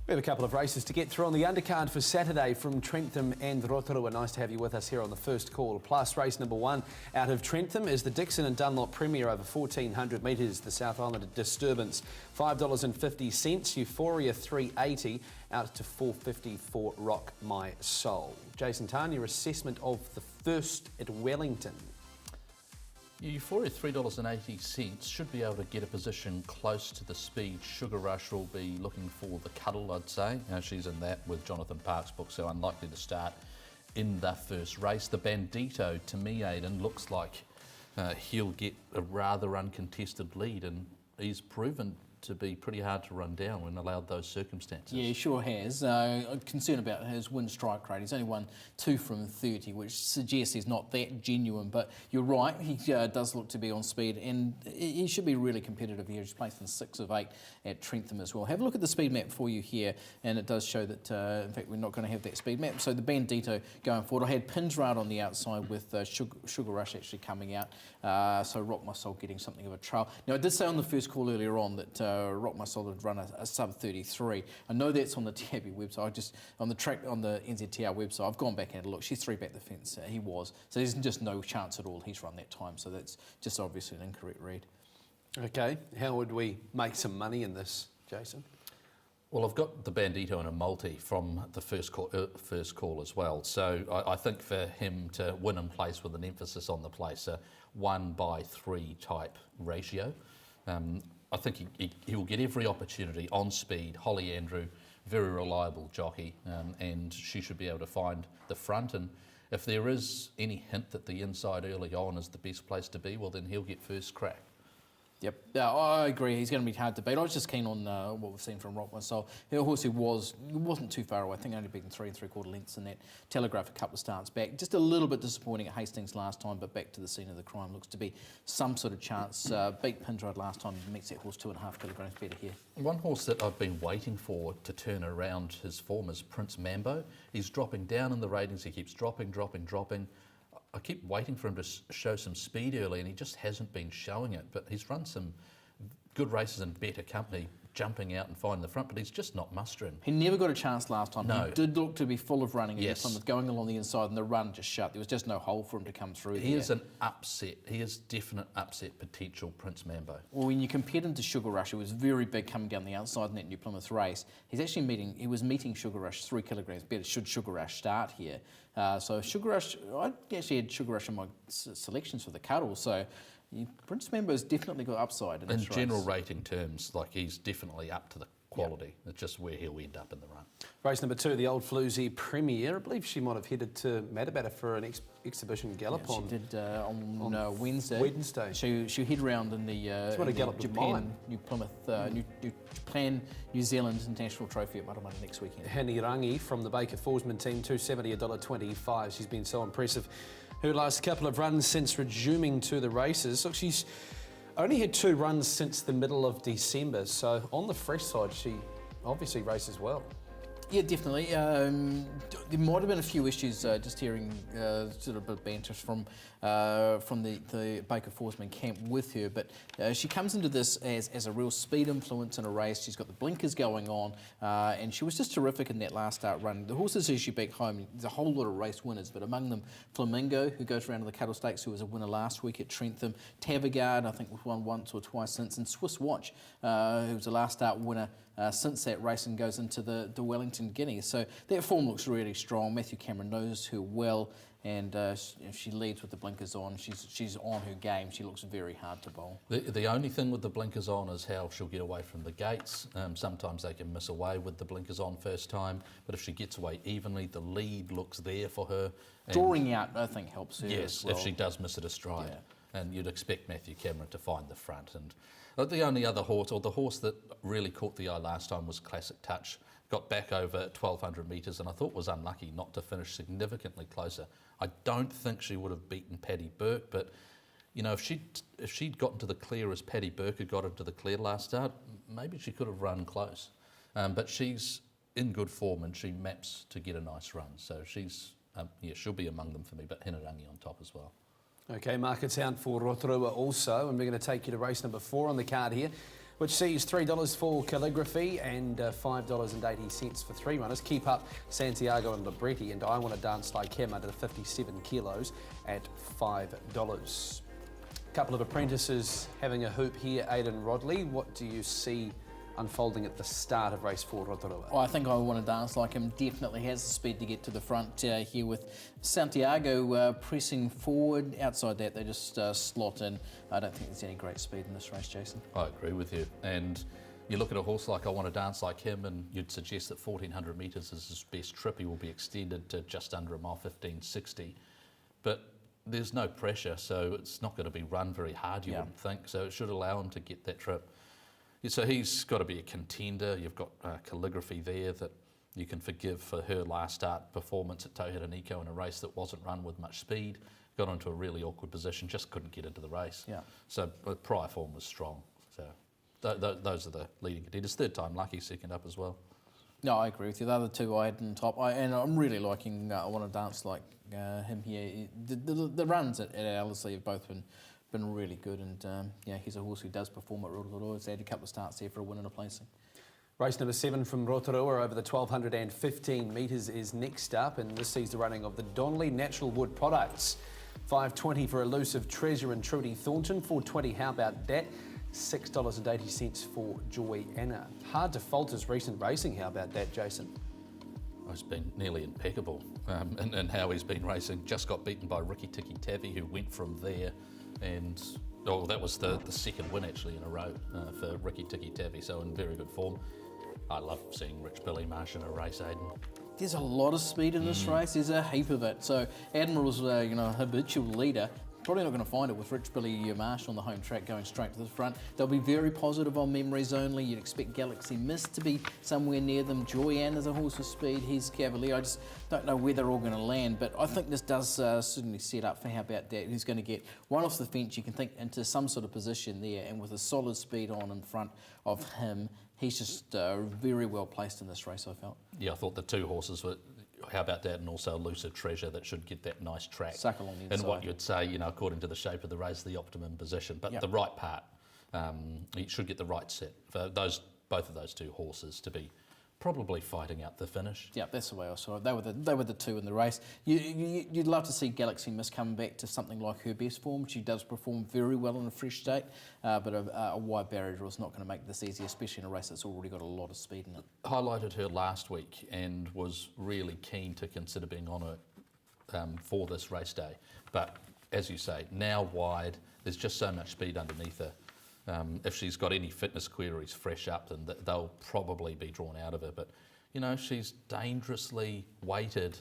We have a couple of races to get through on the undercard for Saturday from Trentham and Rotorua. Nice to have you with us here on the First Call Plus. Race number 1 out of Trentham is the Dixon and Dunlop Premier over 1,400 metres. The South Island Disturbance, $5.50. Euphoria, $3.80. Out to $4.50 for Rock My Soul. Jason Tan, your assessment of the first at Wellington. Euphoria, $3.80, should be able to get a position close to the speed. Sugar Rush will be looking for the cuddle, I'd say. She's in that with Jonathan Park's book, so unlikely to start in the first race. The Bandito, to me, Aidan, looks like he'll get a rather uncontested lead, and he's proven to be pretty hard to run down when allowed those circumstances. Yeah, he sure has. I'm concerned about his win strike rate. He's only won 2 from 30, which suggests he's not that genuine, but you're right, he does look to be on speed, and he should be really competitive here. He's placed in 6 of 8 at Trentham as well. Have a look at the speed map for you here, and it does show that, in fact, we're not going to have that speed map. So the Bandito going forward. I had Pinsrad on the outside with Sugar Rush actually coming out, so Rock My Soul getting something of a trail. Now, I did say on the first call earlier on that Rock My Soul had run a sub 33. I know that's on the TAB website. On the NZTR website, I've gone back and had a look. She's 3 back the fence. He was. So there's just no chance at all he's run that time. So that's just obviously an incorrect read. Okay, how would we make some money in this, Jason? Well, I've got the Bandito in a multi from the first call as well. So I think for him to win in place with an emphasis on the place, a 1/3 type ratio. I think he will get every opportunity on speed. Holly Andrew, very reliable jockey, and she should be able to find the front. And if there is any hint that the inside early on is the best place to be, well, then he'll get first crack. Yep, I agree. He's going to be hard to beat. I was just keen on what we've seen from Rock My Soul. A horse who wasn't too far away. I think only beaten 3 3/4 lengths in that Telegraph a couple of starts back. Just a little bit disappointing at Hastings last time, but back to the scene of the crime. Looks to be some sort of chance. Beat Pinsrad last time, makes that horse 2.5 kilograms better here. One horse that I've been waiting for to turn around his form is Prince Mambo. He's dropping down in the ratings. He keeps dropping. I keep waiting for him to show some speed early, and he just hasn't been showing it. But he's run some good races in better company, jumping out and finding the front, but he's just not mustering. He never got a chance last time. No. He did look to be full of running. Yes. Plymouth going along the inside, and the run just shut. There was just no hole for him to come through. He is an upset. He is definite upset potential, Prince Mambo. Well, when you compared him to Sugar Rush, who was very big coming down the outside in that New Plymouth race, he was meeting Sugar Rush 3 kilograms better. Should Sugar Rush start here? So Sugar Rush, I actually had Sugar Rush in my selections for the cuddle. So Prince Mambo's definitely got upside in this race. In general rating terms, like he's definitely up to the quality. Yep. It's just where he'll end up in the run. Race number 2, the Old Floozy Premier. I believe she might have headed to Matabata for an exhibition gallop She did on Wednesday. She'll head round in the Japan, New Plymouth, Japan, New Zealand International Trophy at Matamata next weekend. Hanirangi from the Baker Forsman team, $2.70, $1.25. She's been so impressive. Her last couple of runs since resuming to the races. Look, she's only had 2 runs since the middle of December, so on the fresh side, she obviously races well. Yeah, definitely. There might have been a few issues, just hearing sort of a bit of banter from the Baker Forsman camp with her, but she comes into this as a real speed influence in a race. She's got the blinkers going on, and she was just terrific in that last start run. The horses who she beat home, there's a whole lot of race winners, but among them Flamingo, who goes around to the Cattle Stakes, who was a winner last week at Trentham, Tavagard, I think, won once or twice since, and Swiss Watch, who was a last start winner since that race and goes into the Wellington Guineas. So that form looks really strong. Matthew Cameron knows her well, and she leads with the blinkers on. She's on her game. She looks very hard to bowl. The only thing with the blinkers on is how she'll get away from the gates. Sometimes they can miss away with the blinkers on first time, but if she gets away evenly, the lead looks there for her. Drawing out, I think, helps her. Yes, as well. If she does miss it astride. Yeah. And you'd expect Matthew Cameron to find the front. And the only other horse, or the horse that really caught the eye last time, was Classic Touch. Got back over 1,200 metres, and I thought was unlucky not to finish significantly closer. I don't think she would have beaten Paddy Burke, but you know, if she'd gotten to the clear as Paddy Burke had got into the clear last start, maybe she could have run close. But she's in good form, and she maps to get a nice run. So she'll be among them for me, but Hinarangi on top as well. Okay, markets out for Rotorua also, and we're going to take you to race number 4 on the card here. which sees $3 for Calligraphy and $5.80 for 3 runners. Keep Up, Santiago and Libretti, and I Want to Dance Like Him under the 57 kilos at $5. Couple of apprentices having a hoop here. Aidan Rodley, what do you see unfolding at the start of race 4 Rotorua? Oh, I think I Want to Dance Like Him definitely has the speed to get to the front here, with Santiago pressing forward. Outside that, they just slot in. I don't think there's any great speed in this race, Jason. I agree with you. And you look at a horse like I Want to Dance Like Him, and you'd suggest that 1400 metres is his best trip. He will be extended to just under a mile 1560. But there's no pressure, so it's not going to be run very hard, you wouldn't think. So it should allow him to get that trip. So he's got to be a contender. You've got Calligraphy there that you can forgive for her last start performance at Tauhara Nico in a race that wasn't run with much speed. Got into a really awkward position, just couldn't get into the race. Yeah. So prior form was strong. So those are the leading contenders. Third time lucky, second up as well. No, I agree with you. The other two I had in top, and I'm really liking I Want to Dance Like him here. The runs at Ellerslie have both been really good, and yeah, he's a horse who does perform at Rotorua. He's had a couple of starts there for a win and a placing. Race number 7 from Rotorua over the 1215 metres is next up, and this sees the running of the Donnelly Natural Wood Products. $5.20 for Elusive Treasure and Trudy Thornton. $4.20, How About That? $6.80 for Joy Anna. Hard to fault his recent racing. How about that, Jason? It's been nearly impeccable in how he's been racing. Just got beaten by Riki Tiki Tavi, who went from there, and that was the second win actually in a row for Riki Tiki Tavi, so in very good form. I love seeing Rich Billy Marsh in a race, Aidan. There's a lot of speed in this race. There's a heap of it. So Admiral's habitual leader. Probably not going to find it with Rich Billy Marsh on the home track going straight to the front. They'll be very positive on memories only. You'd expect Galaxy Mist to be somewhere near them. Joy Ann is a horse with speed. He's Cavalier. I just don't know where they're all going to land, but I think this does certainly set up for How About That, who's going to get one off the fence, you can think, into some sort of position there, and with a solid speed on in front of him, he's just very well placed in this race, I felt. Yeah, I thought the two horses were How About That and also Elusive Treasure that should get that nice track. Suck along the inside. And what you'd say, according to the shape of the race, the optimum position. But the right part, he should get the right set for both of those two horses to be probably fighting out the finish. Yeah, that's the way I saw it. They were the two in the race. You'd love to see Galaxy Mist come back to something like her best form. She does perform very well in a fresh state, but a wide barrier was not going to make this easy, especially in a race that's already got a lot of speed in it. Highlighted her last week and was really keen to consider being on it for this race day. But as you say, now wide, there's just so much speed underneath her. If she's got any fitness queries fresh up, then they'll probably be drawn out of her. But, she's dangerously weighted.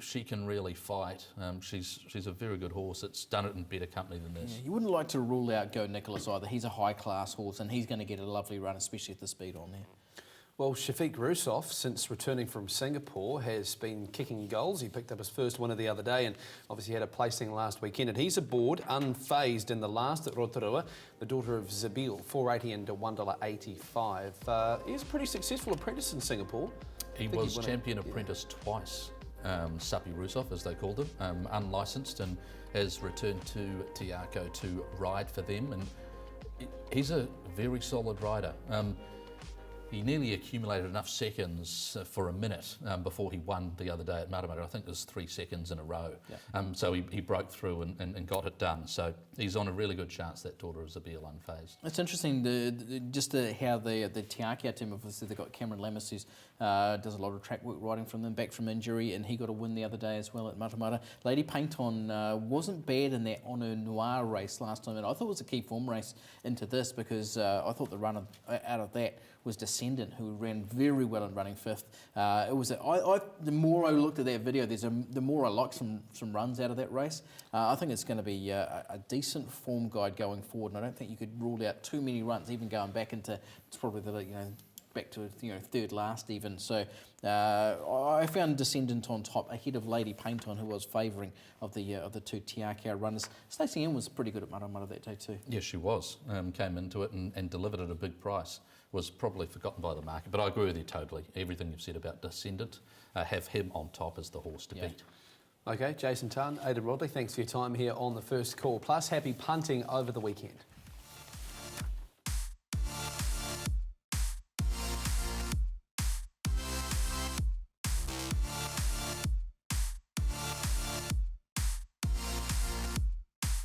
She can really fight. She's a very good horse. It's done it in better company than this. Yeah, you wouldn't like to rule out Go Nicholas either. He's a high-class horse, and he's going to get a lovely run, especially with the speed on there. Well, Shafiq Rusov, since returning from Singapore, has been kicking goals. He picked up his first winner the other day and obviously had a placing last weekend. And he's aboard, unfazed in the last at Rotorua, the daughter of Zabil, $4.80 and $1.85. He's a pretty successful apprentice in Singapore. He was champion apprentice twice, Sapi Rusov, as they called him, unlicensed, and has returned to Tiako to ride for them. And he's a very solid rider. He nearly accumulated enough seconds for a minute before he won the other day at Matamata. I think it was 3 seconds in a row. Yeah. So he broke through and got it done. So he's on a really good chance, that daughter of Zabil, unfazed. It's interesting how the Tiakia team, obviously they've got Cameron Lammis, who does a lot of track work riding from them, back from injury, and he got a win the other day as well at Matamata. Lady Painton wasn't bad in that Honor Noir race last time, and I thought it was a key form race into this because I thought the run out of that was Descendant, who ran very well in running fifth. The more I looked at that video, the more I liked some runs out of that race. I think it's going to be a decent form guide going forward, and I don't think you could rule out too many runs, even going back into probably back to third last even. So I found Descendant on top ahead of Lady Painton, who was favouring of the two Tiakau runners. Stacey M was pretty good at Matamata that day too. Yes, she was. Came into it and delivered at a big price. Was probably forgotten by the market, but I agree with you totally. Everything you've said about Descendant, have him on top as the horse to beat. Okay, Jason Tan, Aidan Rodley, thanks for your time here on the First Call Plus. Happy punting over the weekend.